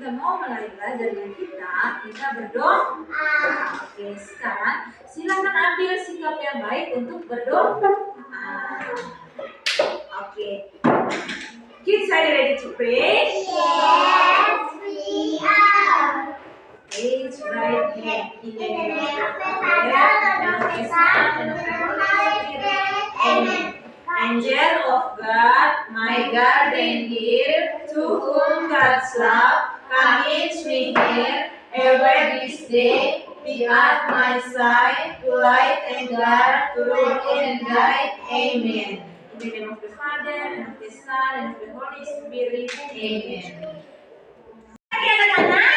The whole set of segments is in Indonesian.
kita mau mulai belajar dengan kita berdoa. Oke, sekarang silakan ambil sikap yang baik untuk berdoa. Oke. Kids, are you ready to pray? Yes, we are. Raise right hand in the name of the Father, and of the Son, and of the Holy Spirit. Amen. Angel of God, my guardian here, to whom God's love commits me here, ever this day, be at my side, to light and guard, to rule and guide. Amen. In the name of the Father, and of the Son, and of the Holy Spirit. Amen. Oke, anak-anak.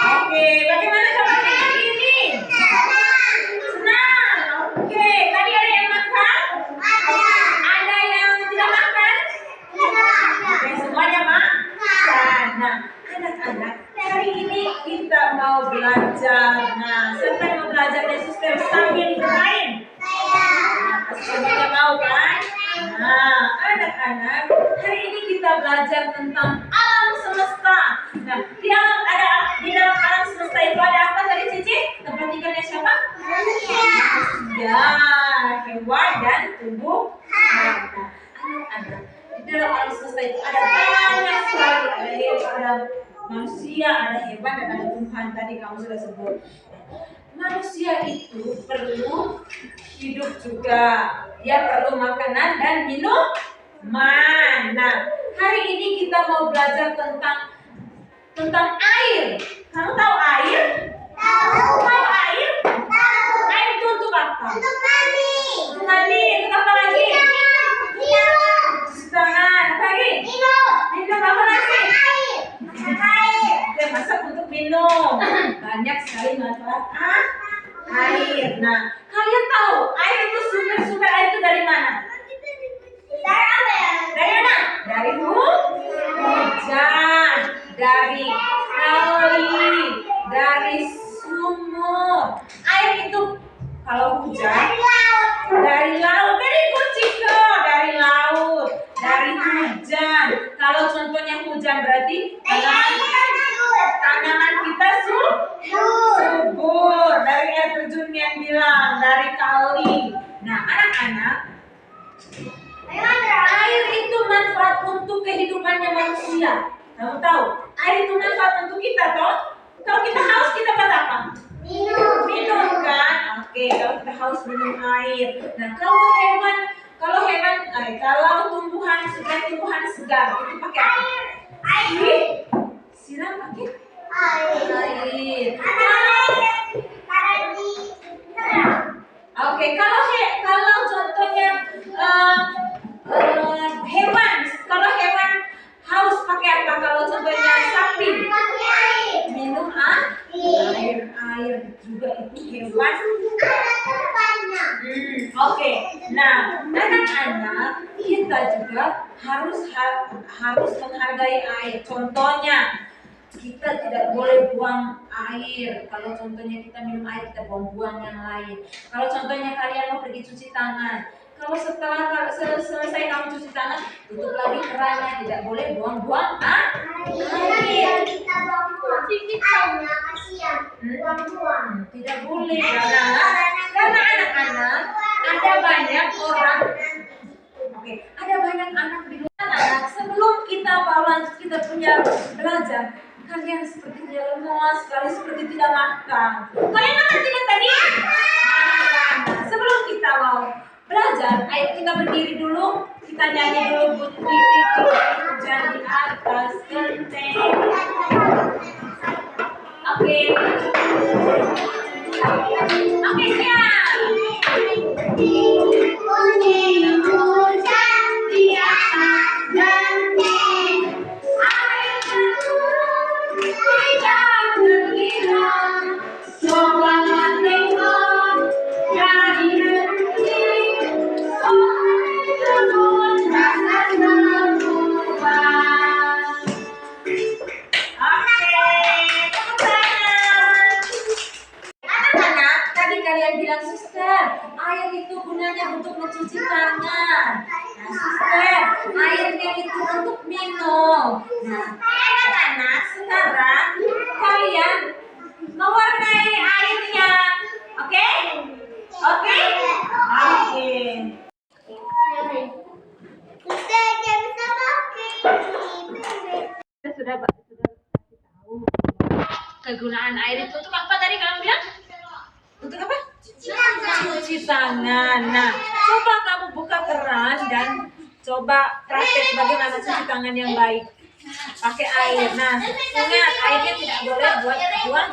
Oke, bagaimana kabarnya hari ini? Senang. Oke, tadi ada yang makan? Ada yang tidak makan? Oke, semuanya makan. Nah, anak-anak, hari ini kita mau belajar. Nah, siapa yang mau belajar dari suster sambil bermain? Nah, semuanya mau kan? Nah, anak-anak, hari ini kita belajar tentang alam semesta. Nah, di dalam alam semesta itu ada apa tadi Cici? Tempat tinggalnya siapa? Ya, hewan dan tumbuhan. Nah, anak-anak, di dalam alam semesta itu ada banyak sekali. Ada manusia, ada hewan dan ada tumbuhan. Tadi kamu sudah sebut. Manusia itu perlu hidup juga. Dia perlu makanan dan minuman. Nah, hari ini kita mau belajar tentang air. Kamu tahu air? Tahu air? Air itu untuk apa? Untuk mandi. Untuk mandi. Untuk apa lagi? Minum. Cuci tangan. Apa lagi? Minum apa lagi? Air. Oke, masak untuk minum. Banyak sekali manfaat air. Nah, kalian tahu air itu sumber air itu dari mana? Dari mana? Dari hujan, dari kali, dari sumur. Air itu kalau hujan dari laut, dari Ciko, dari laut, dari hujan. Kalau contohnya hujan berarti tanaman kita subur. Dari air terjun yang bilang, dari kali. Nah, anak-anak, air itu manfaat untuk kehidupannya manusia. Kamu tahu, air itu manfaat untuk kita, toh? Kalau kita haus, kita buat apa? Minum kan? Oke, kalau kita haus minum air. Nah, kalau tumbuhan segar, itu pakai apa? Air. Siram pakai air. Oke, kalau contohnya hewan haus pakai apa? Kalau contohnya sapi minum air juga itu hewan. Oke, nah anak-anak kita juga harus menghargai air. Contohnya kita tidak boleh buang air. Kalau contohnya kita minum air, kita buang yang lain. Kalau contohnya kalian mau pergi cuci tangan, kalau selesai kamu cuci tangan, tutup lagi kerannya. Tidak boleh buang-buang air. Tidak boleh karena anak-anak ada banyak orang. Oke, ada banyak anak di luar. Anak, sebelum kita punya belajar, kalian seperti tidak lemas, kalian seperti tidak makan. Kalian makan tidak tadi? Makan. Sebelum kita mau belajar, ayo kita berdiri dulu. Kita nyanyi dulu bunyi hujan di atas genteng. Oke, siap. Bunyi hujan di atas genteng. Air turun tidak terhilang. Coba tengok dari negeri. Oh, turun rasa semua. Anak-anak, tadi kalian bilang, suster, air itu gunanya untuk mencuci tangan. Nah, suster, airnya itu untuk minum. Nah, anak-anak, kegunaan air itu untuk apa tadi kamu bilang? Untuk apa? Tangan. Cuci tangan. Nah, coba kamu buka keran dan coba praktek bagaimana cuci tangan yang baik. Pakai air. Nah, ingat airnya tidak boleh buat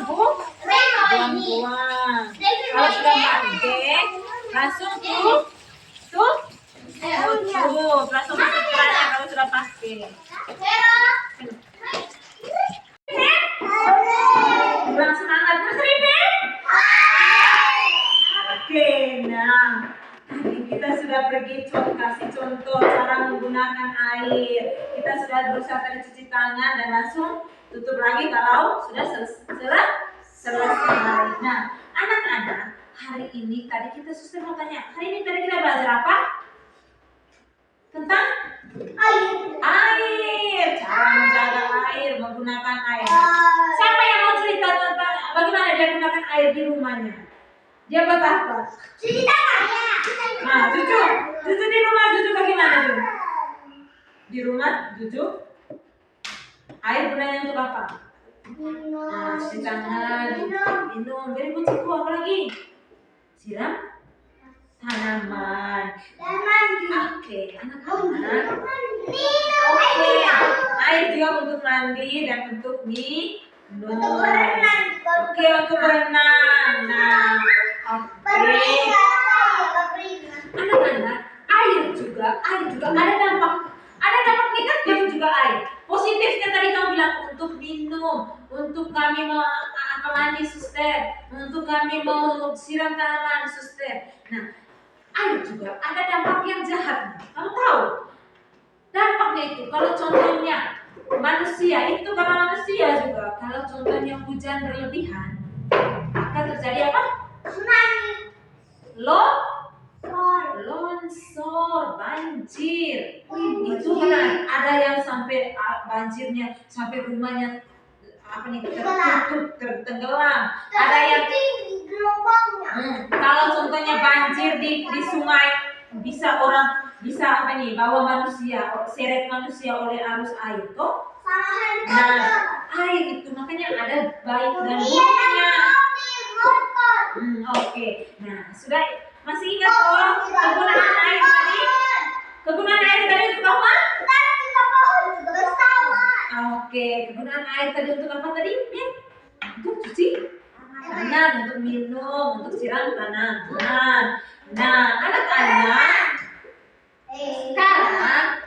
buang-buang. Kalau sudah pakai, langsung tutup, langsung masuk kerannya kalau sudah pakai. Kurang semangat terus Ribet. Oke, nah tadi kita sudah pergi kasih contoh cara menggunakan air. Kita sudah berusaha tadi cuci tangan dan langsung tutup lagi kalau sudah selesai. Nah, anak-anak, hari ini tadi kita suster mau tanya, hari ini tadi kita belajar apa? Tentang air, cara menjaga air, menggunakan air. Siapa yang mau cerita tentang bagaimana dia gunakan air di rumahnya? Dia buat apa? Cuci tangannya. Nah, Cucu di rumah Cucu bagaimana Cucu? Di rumah Cucu, air gunanya untuk apa? Nah, cuci tangan, minum, beri kuciku apa lagi? Siram tanaman. Oke, anak-anak. Oke, air juga untuk mandi dan untuk minum. Oke, untuk berenang. Nah, oke. Anak-anak, air juga ada dampak negatif juga air. Positifnya tadi kamu bilang untuk minum, untuk kami mau mandi suster, untuk kami mau siram tanaman suster. Nah, air juga ada dampak yang jahat. Kamu tahu dampaknya itu kalau contohnya manusia itu karena manusia juga kalau contohnya hujan berlebihan akan terjadi apa? Longsor, banjir. Itu benar. Ada yang sampai banjirnya sampai rumahnya tertutup, tertenggelam. Ada yang kalau contohnya banjir di sungai bisa bawa manusia, seret manusia oleh arus air toh. Nah, air itu makanya ada baik dan buruknya. Oke. Nah, sudah masih ingat toh kegunaan air tadi? Kegunaan air tadi untuk apa? Oke, kegunaan air tadi untuk apa tadi? Untuk cuci tangan, untuk minum, untuk siram tanaman. Nah, anak-anak, sekarang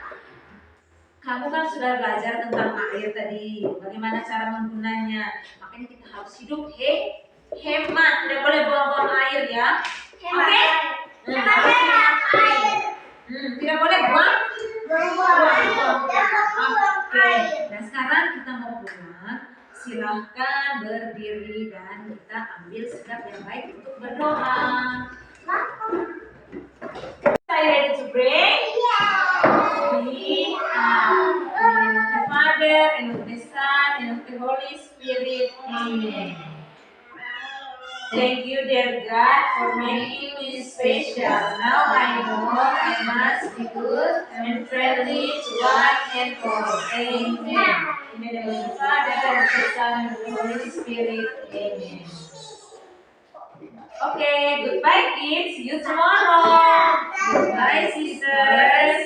kamu kan sudah belajar tentang air tadi, bagaimana cara menggunanya. Makanya kita harus hidup hemat, tidak boleh buang-buang air ya. Oke? Harus hemat air. Tidak boleh buang. Oke. Nah, sekarang kita mau pulang. Silahkan berdiri dan kita ambil sikap yang baik untuk berdoa. Are you ready to pray? We are in the name of the Father, and of the Son, and of the Holy Spirit. Amen. Thank you, dear God, for making me special. Now I know I must be good and friendly to one and all. Amen. In the name of the Father, and of the Son, and of the Holy Spirit. Amen. Okay, goodbye kids. See you tomorrow. Goodbye sisters.